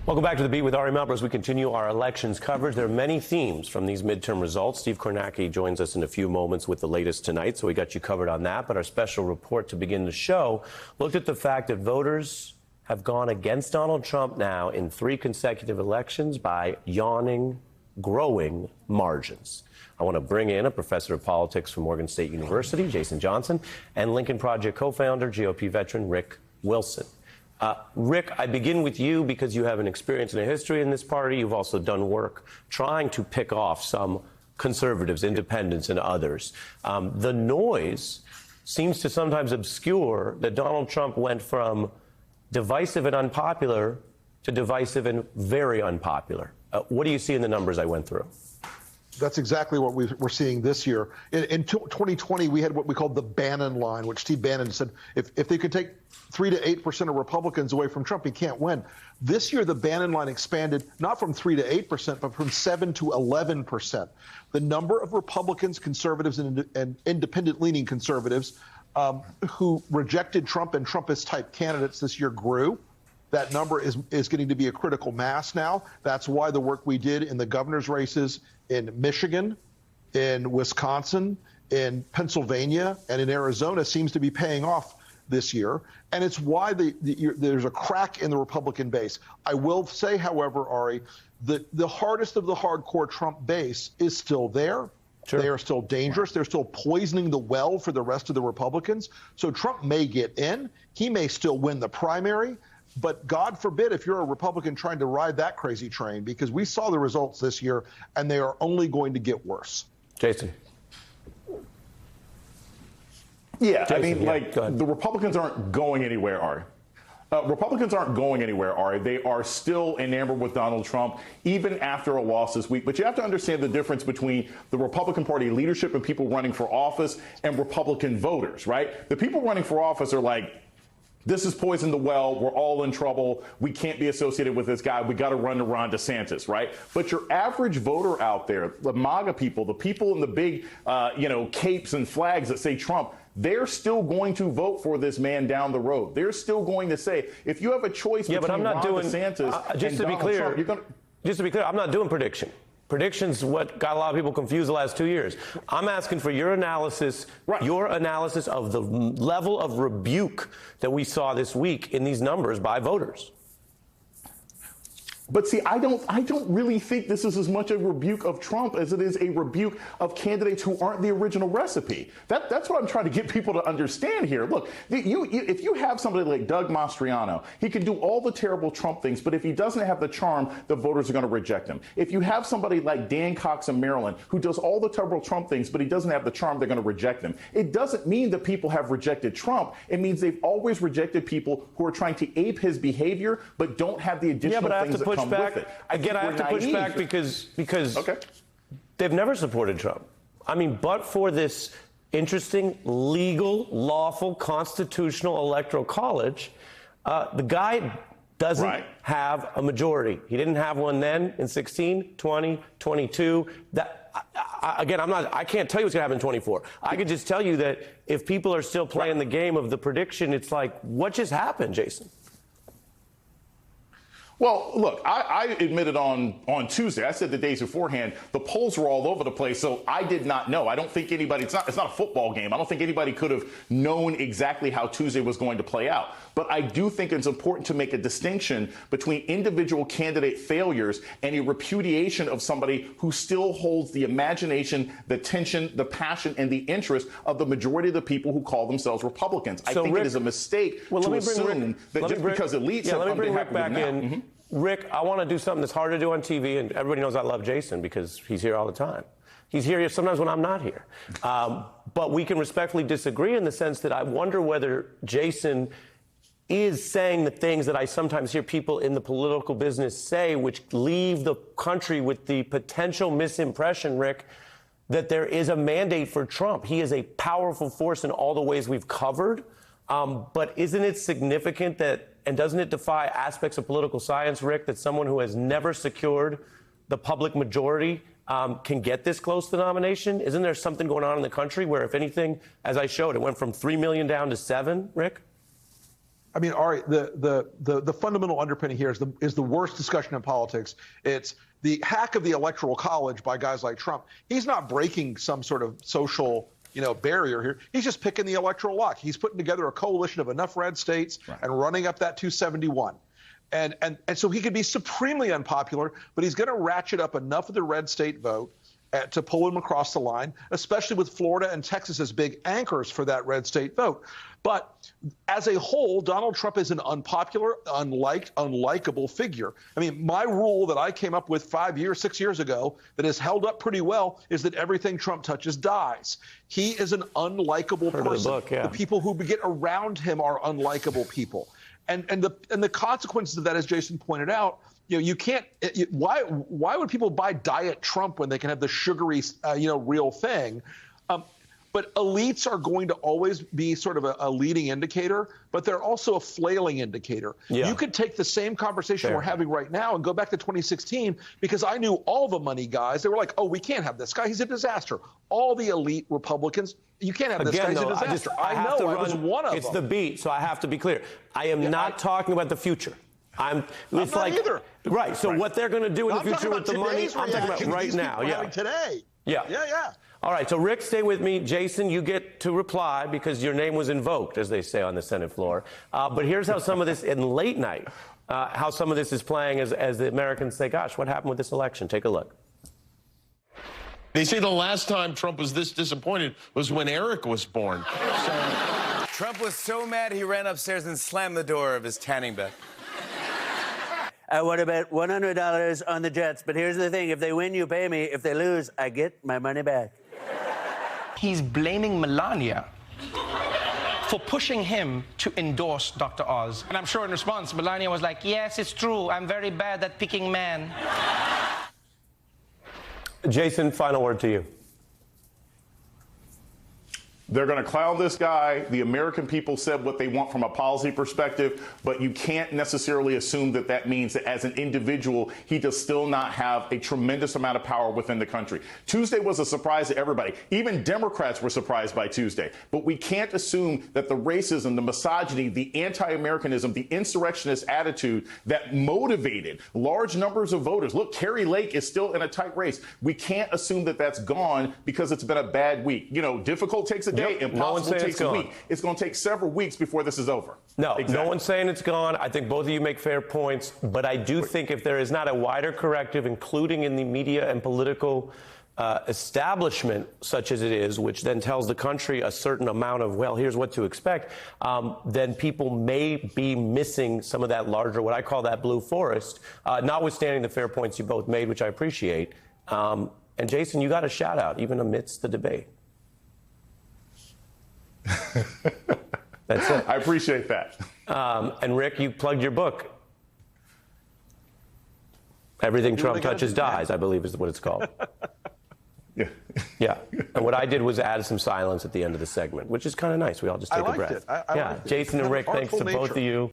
Welcome back to The Beat with Ari Melber as we continue our elections coverage. There are many themes from these midterm results. Steve Kornacki joins us in a few moments with the latest tonight, so we got you covered on that. But our special report to begin the show looked at the fact that voters have gone against Donald Trump now in 3 consecutive elections by yawning, growing margins. I want to bring in a professor of politics from Morgan State University, Jason Johnson, and Lincoln Project co-founder, GOP veteran Rick Wilson. Rick, I begin with you because you have an experience and a history in this party. You've also done work trying to pick off some conservatives, independents, and others. The noise seems to sometimes obscure that Donald Trump went from divisive and unpopular to divisive and very unpopular. What do you see in the numbers I went through? That's exactly what we're seeing this year. In 2020, we had what we called the Bannon line, which Steve Bannon said if they could take 3 to 8% of Republicans away from Trump, he can't win. This year, the Bannon line expanded not from 3 to 8%, but from 7 to 11%. The number of Republicans, conservatives, and independent-leaning conservatives who rejected Trump and Trumpist-type candidates this year grew. That number is getting to be a critical mass now. That's why the work we did in the governor's races in Michigan, in Wisconsin, in Pennsylvania, and in Arizona seems to be paying off this year. And it's why there's a crack in the Republican base. I will say, however, Ari, the hardest of the hardcore Trump base is still there. Sure. They are still dangerous. They're still poisoning the well for the rest of the Republicans. So Trump may get in. He may still win the primary. But God forbid if you're a Republican trying to ride that crazy train, because we saw the results this year, and they are only going to get worse. Jason. Yeah, I mean, the Republicans aren't going anywhere, Ari. Republicans aren't going anywhere, Ari. They are still enamored with Donald Trump, even after a loss this week. But you have to understand the difference between the Republican Party leadership and people running for office and Republican voters, right? The people running for office are like, this has poisoned the well. We're all in trouble. We can't be associated with this guy. We got to run to Ron DeSantis, right? But your average voter out there, the MAGA people, the people in the big, capes and flags that say Trump, they're still going to vote for this man down the road. They're still going to say, if you have a choice between Ron DeSantis and Donald Trump, you're going to... Just to be clear, I'm not doing prediction. Prediction's what got a lot of people confused the last 2 years. I'm asking for your analysis, your analysis of the level of rebuke that we saw this week in these numbers by voters. But see, I don't really think this is as much a rebuke of Trump as it is a rebuke of candidates who aren't the original recipe. That's what I'm trying to get people to understand here. Look, if you have somebody like Doug Mastriano, he can do all the terrible Trump things, but if he doesn't have the charm, the voters are going to reject him. If you have somebody like Dan Cox in Maryland, who does all the terrible Trump things, but he doesn't have the charm, they're going to reject him. It doesn't mean that people have rejected Trump. It means they've always rejected people who are trying to ape his behavior, but don't have the additional things that come with it. Again, I have to push back because they've never supported Trump. I mean, but for this interesting, legal, lawful, constitutional electoral college, the guy doesn't have a majority. He didn't have one then in 16, 20, 22. I can't tell you what's going to happen in 24. I can just tell you that if people are still playing the game of the prediction, it's like, what just happened, Jason? Well, look, I admitted on Tuesday, I said the days beforehand, the polls were all over the place, so I did not know. I don't think anybody, it's not a football game. I don't think anybody could have known exactly how Tuesday was going to play out. But I do think it's important to make a distinction between individual candidate failures and a repudiation of somebody who still holds the imagination, the tension, the passion, and the interest of the majority of the people who call themselves Republicans. I think it is a mistake to assume that just because elites have come to happen now. Rick, I want to do something that's hard to do on TV, and everybody knows I love Jason because he's here all the time. He's here sometimes when I'm not here. But we can respectfully disagree in the sense that I wonder whether Jason is saying the things that I sometimes hear people in the political business say, which leave the country with the potential misimpression, Rick, that there is a mandate for Trump. He is a powerful force in all the ways we've covered. But isn't it significant that, and doesn't it defy aspects of political science, Rick, that someone who has never secured the public majority can get this close to the nomination? Isn't there something going on in the country where, if anything, as I showed, it went from 3 million down to 7, Rick? I mean, all right, the fundamental underpinning here is the worst discussion in politics. It's the hack of the Electoral College by guys like Trump. He's not breaking some sort of social, barrier here. He's just picking the electoral lock. He's putting together a coalition of enough red states and running up that 271. And so he could be supremely unpopular, but he's going to ratchet up enough of the red state vote to pull him across the line, especially with Florida and Texas as big anchors for that red state vote. But as a whole, Donald Trump is an unpopular, unliked, unlikable figure. I mean, my rule that I came up with 6 years ago that has held up pretty well is that everything Trump touches dies. He is an unlikable person. The people who get around him are unlikable people. And the consequences of that, as Jason pointed out, you can't. Why would people buy Diet Trump when they can have the sugary, real thing? But elites are going to always be sort of a leading indicator, but they're also a flailing indicator. Yeah. You could take the same conversation we're having right now and go back to 2016, because I knew all the money guys. They were like, oh, we can't have this guy. He's a disaster. All the elite Republicans, you can't have this guy. He's a disaster. I know. I was one of them. It's the beat, so I have to be clear. I am not talking about the future. I'm not either. Right. So what they're going to do in the future with the money, I'm talking about right now. Today. Yeah. All right, so Rick, stay with me. Jason, you get to reply because your name was invoked, as they say on the Senate floor. But here's how some of this in late night, how some of this is playing as the Americans say, gosh, what happened with this election? Take a look. They say the last time Trump was this disappointed was when Eric was born. Trump was so mad he ran upstairs and slammed the door of his tanning bed. I want to bet $100 on the Jets, but here's the thing. If they win, you pay me. If they lose, I get my money back. He's blaming Melania for pushing him to endorse Dr. Oz. And I'm sure in response, Melania was like, yes, it's true. I'm very bad at picking men. Jason, final word to you. They're going to clown this guy. The American people said what they want from a policy perspective, but you can't necessarily assume that that means that as an individual, he does still not have a tremendous amount of power within the country. Tuesday was a surprise to everybody. Even Democrats were surprised by Tuesday. But we can't assume that the racism, the misogyny, the anti-Americanism, the insurrectionist attitude that motivated large numbers of voters. Look, Kari Lake is still in a tight race. We can't assume that that's gone because it's been a bad week. Difficult takes a day. Impossible takes a week. It's going to take several weeks before this is over. No one's saying it's gone. I think both of you make fair points, but I do think if there is not a wider corrective, including in the media and political establishment, such as it is, which then tells the country a certain amount of, well, here's what to expect, then people may be missing some of that larger, what I call that blue forest, notwithstanding the fair points you both made, which I appreciate. And Jason, you got a shout out even amidst the debate. That's it. I appreciate that. And Rick, you plugged your book. Everything Trump touches dies, I believe is what it's called. Yeah. And what I did was add some silence at the end of the segment, which is kind of nice. We all just take a breath. I liked it. Jason and Rick, thanks to both of you.